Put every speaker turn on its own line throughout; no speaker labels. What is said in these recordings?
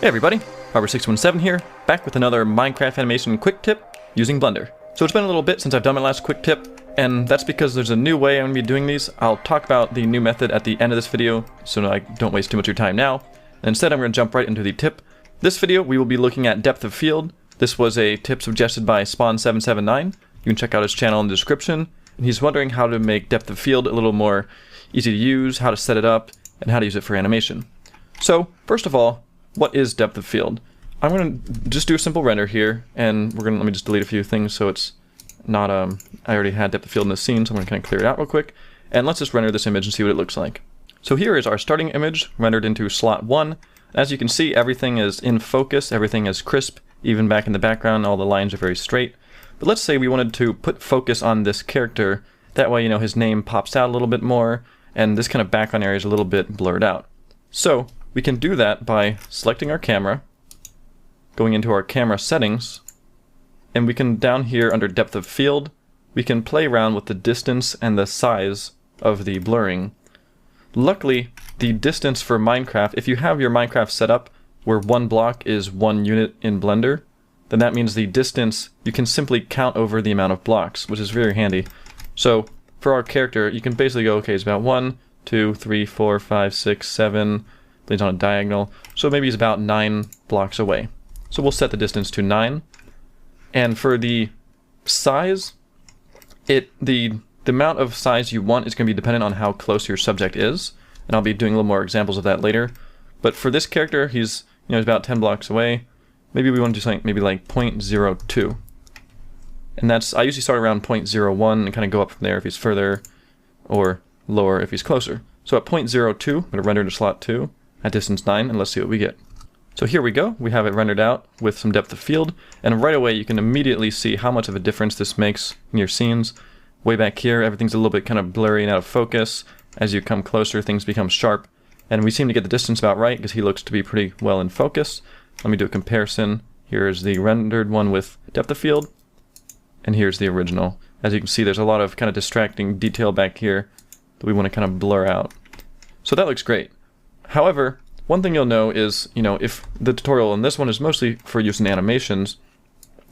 Hey everybody, Barber617 here, back with another Minecraft animation quick tip using Blender. So it's been a little bit since I've done my last quick tip, and that's because there's a new way I'm going to be doing these. I'll talk about the new method at the end of this video, so I don't waste too much of your time now. And instead I'm going to jump right into the tip. This video we will be looking at depth of field. This was a tip suggested by Spawn779. You can check out his channel in the description. And he's wondering how to make depth of field a little more easy to use, how to set it up, and how to use it for animation. So first of all, what is depth of field? I'm going to just do a simple render here, and let me just delete a few things so it's not, I already had depth of field in this scene, so I'm going to kind of clear it out real quick. And let's just render this image and see what it looks like. So here is our starting image rendered into slot 1. As you can see, everything is in focus, everything is crisp, even back in the background, all the lines are very straight. But let's say we wanted to put focus on this character, that way, his name pops out a little bit more, and this kind of background area is a little bit blurred out. So we can do that by selecting our camera, going into our camera settings, and we can down here under depth of field, we can play around with the distance and the size of the blurring. Luckily, the distance for Minecraft, if you have your Minecraft set up where one block is 1 unit in Blender, then that means the distance, you can simply count over the amount of blocks, which is very handy. So for our character, you can basically go, okay, it's about 1, 2, 3, 4, 5, 6, 7, it's on a diagonal, so maybe he's about 9 blocks away. So we'll set the distance to 9. And for the size, the amount of size you want is going to be dependent on how close your subject is. And I'll be doing a little more examples of that later. But for this character, he's he's about 10 blocks away. Maybe we want to do something maybe like 0.02. And I usually start around 0.01 and kind of go up from there if he's further, or lower if he's closer. So at 0.02, I'm going to render to slot 2 at distance 9, and let's see what we get. So here we go, we have it rendered out with some depth of field, and right away you can immediately see how much of a difference this makes in your scenes. Way back here, everything's a little bit kind of blurry and out of focus. As you come closer, things become sharp, and we seem to get the distance about right because he looks to be pretty well in focus. Let me do a comparison. Here's the rendered one with depth of field, and here's the original. As you can see, there's a lot of kind of distracting detail back here that we want to kind of blur out. So that looks great. However, one thing you'll know is, if the tutorial in this one is mostly for use in animations,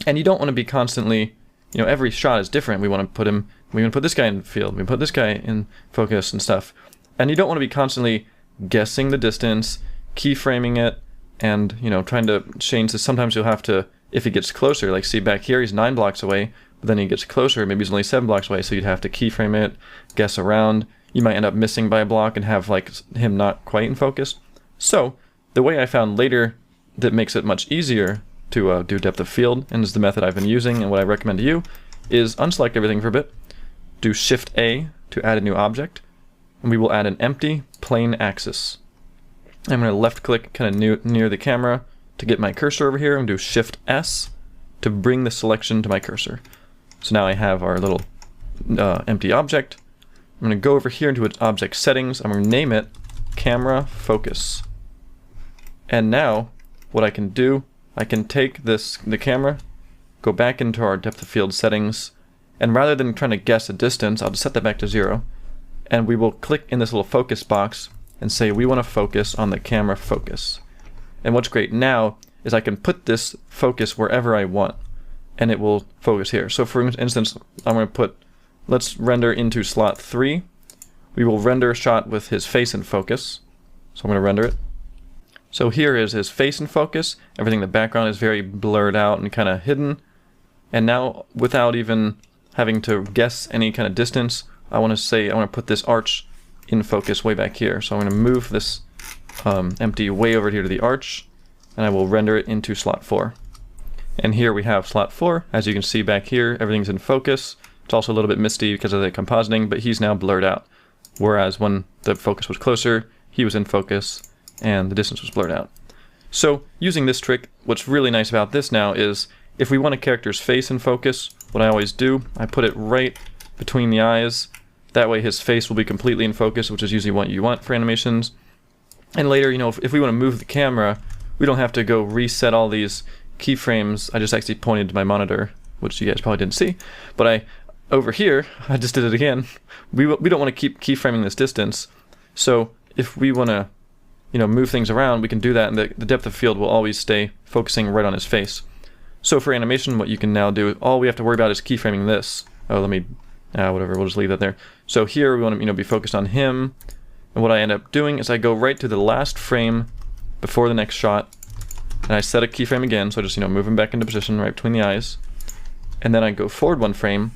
and you don't want to be constantly, every shot is different. We want to put this guy in field, we put this guy in focus and stuff. And you don't want to be constantly guessing the distance, keyframing it, and, trying to change this. Sometimes you'll have to, if he gets closer, like see back here, he's 9 blocks away, but then he gets closer, maybe he's only 7 blocks away, so you'd have to keyframe it, guess around. You might end up missing by a block and have like him not quite in focus. So the way I found later that makes it much easier to do depth of field, and is the method I've been using and what I recommend to you, is unselect everything for a bit, do Shift A to add a new object, and we will add an empty plane axis. I'm going to left click kind of near the camera to get my cursor over here, and do Shift S to bring the selection to my cursor. So now I have our little empty object. I'm going to go over here into its object settings. I'm going to name it camera focus. And now what I can do, I can take the camera, go back into our depth of field settings, and rather than trying to guess a distance, I'll just set that back to 0. And we will click in this little focus box and say we want to focus on the camera focus. And what's great now is I can put this focus wherever I want, and it will focus here. So for instance, I'm going to let's render into slot 3. We will render a shot with his face in focus. So I'm going to render it. So here is his face in focus. Everything in the background is very blurred out and kind of hidden. And now, without even having to guess any kind of distance, I want to put this arch in focus way back here. So I'm going to move this empty way over here to the arch, and I will render it into slot 4. And here we have slot 4. As you can see back here, everything's in focus. It's also a little bit misty because of the compositing, but he's now blurred out. Whereas when the focus was closer, he was in focus and the distance was blurred out. So using this trick, what's really nice about this now is if we want a character's face in focus, what I always do, I put it right between the eyes. That way his face will be completely in focus, which is usually what you want for animations. And later, if we want to move the camera, we don't have to go reset all these keyframes. I just actually pointed to my monitor, which you guys probably didn't see, but over here, I just did it again. We don't want to keep keyframing this distance. So if we want to move things around, we can do that, and the depth of field will always stay focusing right on his face. So for animation, what you can now do, all we have to worry about is keyframing this. Oh, let me, whatever, we'll just leave that there. So here we want to, be focused on him, and what I end up doing is I go right to the last frame before the next shot, and I set a keyframe again, so I just, move him back into position right between the eyes, and then I go forward one frame,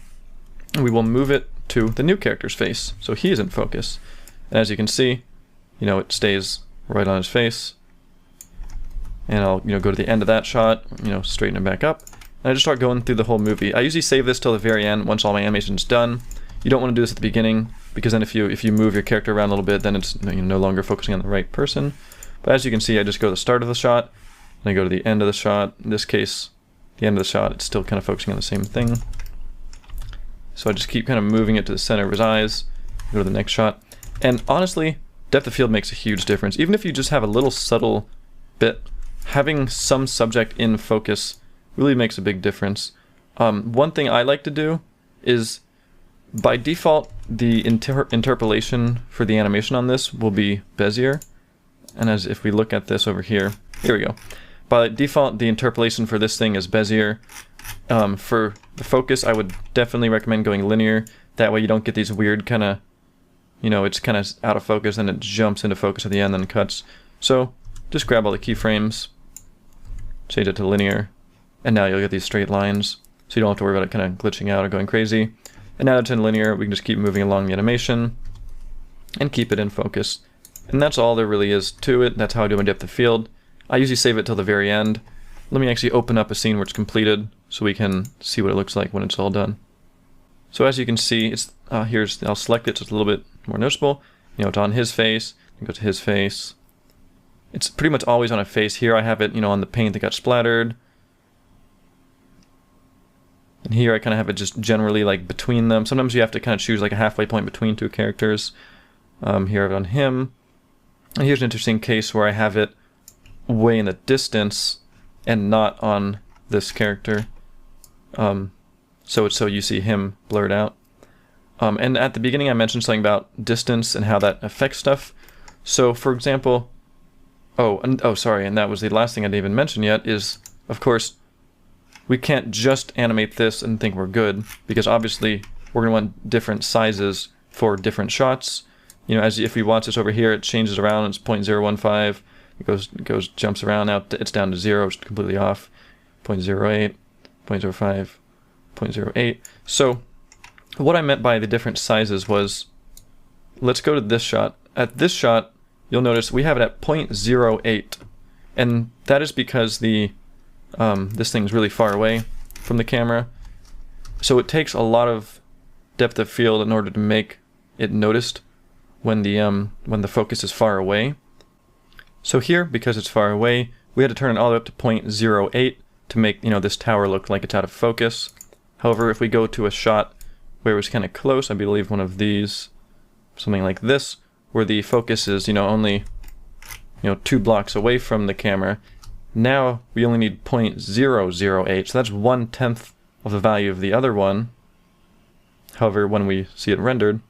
and we will move it to the new character's face, so he is in focus. And as you can see, it stays right on his face, and I'll, go to the end of that shot, straighten it back up, and I just start going through the whole movie. I usually save this till the very end once all my animation's done. You don't want to do this at the beginning, because then if you move your character around a little bit, then it's no longer focusing on the right person. But as you can see, I just go to the start of the shot, and I go to the end of the shot. In this case, the end of the shot, it's still kind of focusing on the same thing. So I just keep kind of moving it to the center of his eyes, go to the next shot. And honestly, depth of field makes a huge difference. Even if you just have a little subtle bit, having some subject in focus really makes a big difference. One thing I like to do is, by default, the interpolation for the animation on this will be Bezier. And as if we look at this over here, here we go. By default, the interpolation for this thing is Bezier. For the focus, I would definitely recommend going linear. That way you don't get these weird kind of, it's kind of out of focus and it jumps into focus at the end and then cuts. So just grab all the keyframes, change it to linear, and now you'll get these straight lines. So you don't have to worry about it kind of glitching out or going crazy. And now that it's in linear, we can just keep moving along the animation and keep it in focus. And that's all there really is to it. That's how I do my depth of field. I usually save it till the very end. Let me actually open up a scene where it's completed so we can see what it looks like when it's all done. So as you can see, it's I'll select it so it's a little bit more noticeable. It's on his face, go to his face. It's pretty much always on a face. Here I have it, on the paint that got splattered. And here I kind of have it just generally like between them. Sometimes you have to kind of choose like a halfway point between two characters. Here I have it on him. And here's an interesting case where I have it way in the distance and not on this character. So you see him blurred out. And at the beginning I mentioned something about distance and how that affects stuff. So for example, sorry, and that was the last thing I didn't even mention yet, is of course we can't just animate this and think we're good, because obviously we're going to want different sizes for different shots. As if we watch this over here, it changes around, it's 0.015, it jumps around, now it's down to 0, it's completely off, 0.08, 0.05, 0.08. So what I meant by the different sizes was, let's go to this shot. At this shot, you'll notice we have it at 0.08, and that is because this thing's really far away from the camera, so it takes a lot of depth of field in order to make it noticed when the focus is far away. So here, because it's far away, we had to turn it all the way up to 0.08 to make this tower look like it's out of focus. However, if we go to a shot where it was kind of close, I believe one of these, something like this, where the focus is only 2 blocks away from the camera, now we only need 0.008, so that's 1/10 of the value of the other one. However, when we see it rendered,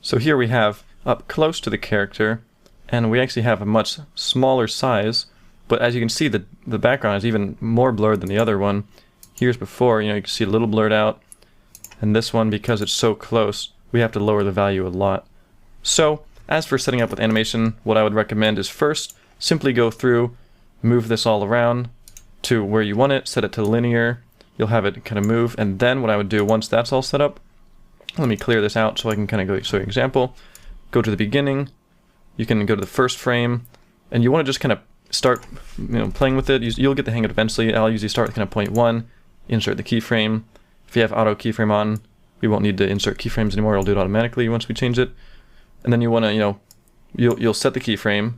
so here we have up close to the character, and we actually have a much smaller size, but as you can see, the background is even more blurred than the other one. Here's before, you can see a little blurred out, and this one, because it's so close, we have to lower the value a lot. So as for setting up with animation, what I would recommend is first simply go through, move this all around to where you want it, set it to linear, you'll have it kind of move, and then what I would do once that's all set up, let me clear this out so I can kind of go show you an example. Go to the beginning, you can go to the first frame, and you want to just kind of start playing with it. You'll get the hang of it eventually. I'll usually start with kind of 0.1, insert the keyframe. If you have auto keyframe on, we won't need to insert keyframes anymore, it'll do it automatically once we change it. And then you want to, you'll set the keyframe,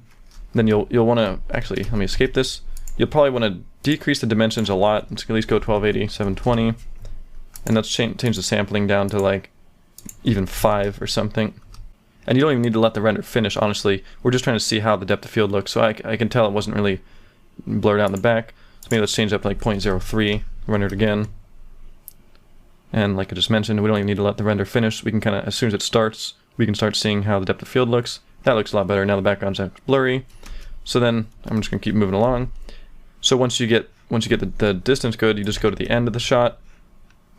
then you'll want to, actually, let me escape this. You'll probably want to decrease the dimensions a lot. Let's at least go 1280, 720, and let's change the sampling down to like even 5 or something. And you don't even need to let the render finish, honestly. We're just trying to see how the depth of field looks, so I can tell it wasn't really blurred out in the back. So maybe let's change it up to like 0.03, render it again. And like I just mentioned, we don't even need to let the render finish. We can kind of, as soon as it starts, we can start seeing how the depth of field looks. That looks a lot better. Now the background's blurry. So then I'm just gonna keep moving along. So once you get the distance good, you just go to the end of the shot,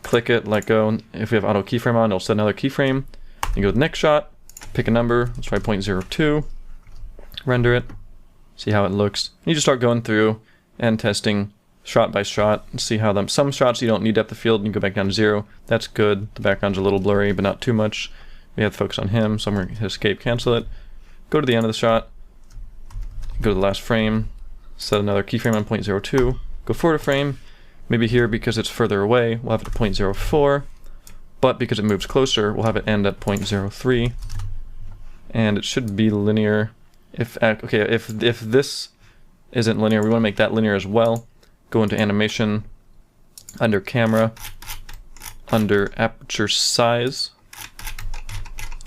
click it, let go. If we have auto keyframe on, it'll set another keyframe. You go to the next shot, pick a number, let's try 0.02, render it, see how it looks. You just start going through and testing shot by shot and see how some shots you don't need depth of field and you go back down to 0. That's good. The background's a little blurry, but not too much. We have to focus on him, so I'm going to hit escape, cancel it. Go to the end of the shot, go to the last frame, set another keyframe on 0.02, go forward a frame. Maybe here, because it's further away, we'll have it at 0.04, but because it moves closer, we'll have it end at 0.03, and it should be linear. If this isn't linear, we want to make that linear as well. Go into animation, under camera, under aperture size.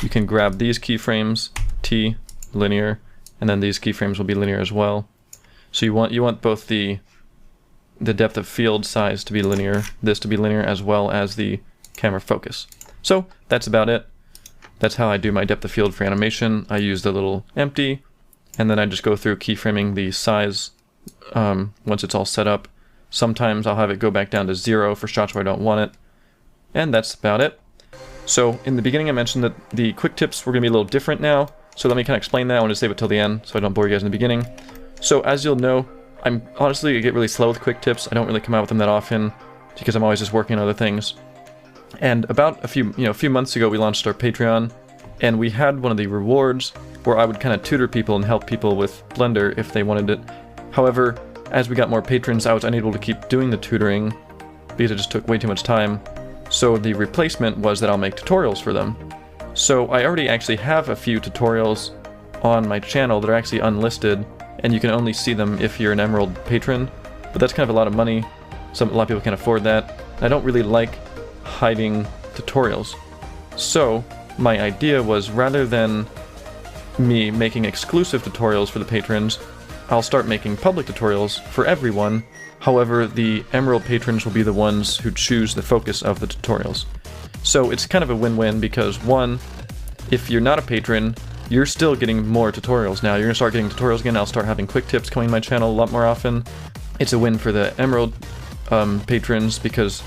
You can grab these keyframes, T, linear, and then these keyframes will be linear as well. So you want both the depth of field size to be linear, this to be linear, as well as the camera focus. So that's about it. That's how I do my depth of field for animation. I use the little empty, and then I just go through keyframing the size once it's all set up. Sometimes I'll have it go back down to 0 for shots where I don't want it. And that's about it. So in the beginning I mentioned that the quick tips were going to be a little different now. So let me kind of explain that. I want to save it till the end so I don't bore you guys in the beginning. So as you'll know, I get really slow with quick tips. I don't really come out with them that often because I'm always just working on other things. And about a few months ago we launched our Patreon, and we had one of the rewards where I would kind of tutor people and help people with Blender if they wanted it. However, as we got more patrons, I was unable to keep doing the tutoring because it just took way too much time. So the replacement was that I'll make tutorials for them. So I already actually have a few tutorials on my channel that are actually unlisted, and you can only see them if you're an Emerald patron, but that's kind of a lot of money. A lot of people can't afford that. I don't really like hiding tutorials. So my idea was, rather than me making exclusive tutorials for the patrons, I'll start making public tutorials for everyone. However, the Emerald patrons will be the ones who choose the focus of the tutorials. So it's kind of a win-win because, one, if you're not a patron, you're still getting more tutorials now. You're going to start getting tutorials again. I'll start having quick tips coming to my channel a lot more often. It's a win for the Emerald patrons because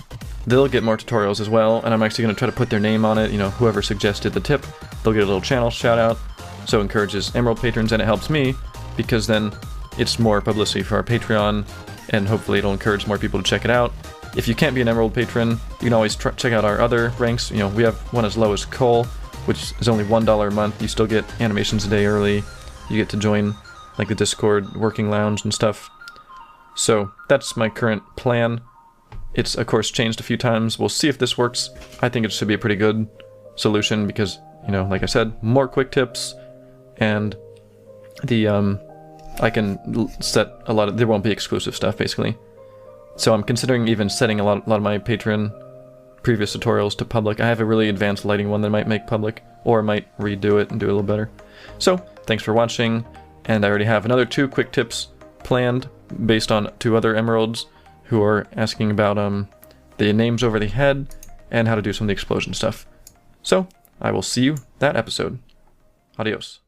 they'll get more tutorials as well, and I'm actually going to try to put their name on it. You know, whoever suggested the tip, they'll get a little channel shout out. So it encourages Emerald patrons, and it helps me because then it's more publicity for our Patreon, and hopefully it'll encourage more people to check it out. If you can't be an Emerald patron, you can always check out our other ranks. You know, we have one as low as Coal, which is only $1 a month. You still get animations a day early. You get to join like the Discord working lounge and stuff. So that's my current plan. It's of course changed a few times. We'll see if this works. I think it should be a pretty good solution because, you know, like I said, more quick tips, and the I can set a lot of, there won't be exclusive stuff basically. So I'm considering even setting a lot of my patron previous tutorials to public. I have a really advanced lighting one that I might make public, or might redo it and do it a little better. So thanks for watching, and I already have another 2 quick tips planned based on 2 other Emeralds who are asking about the names over the head and how to do some of the explosion stuff. So I will see you that episode. Adios.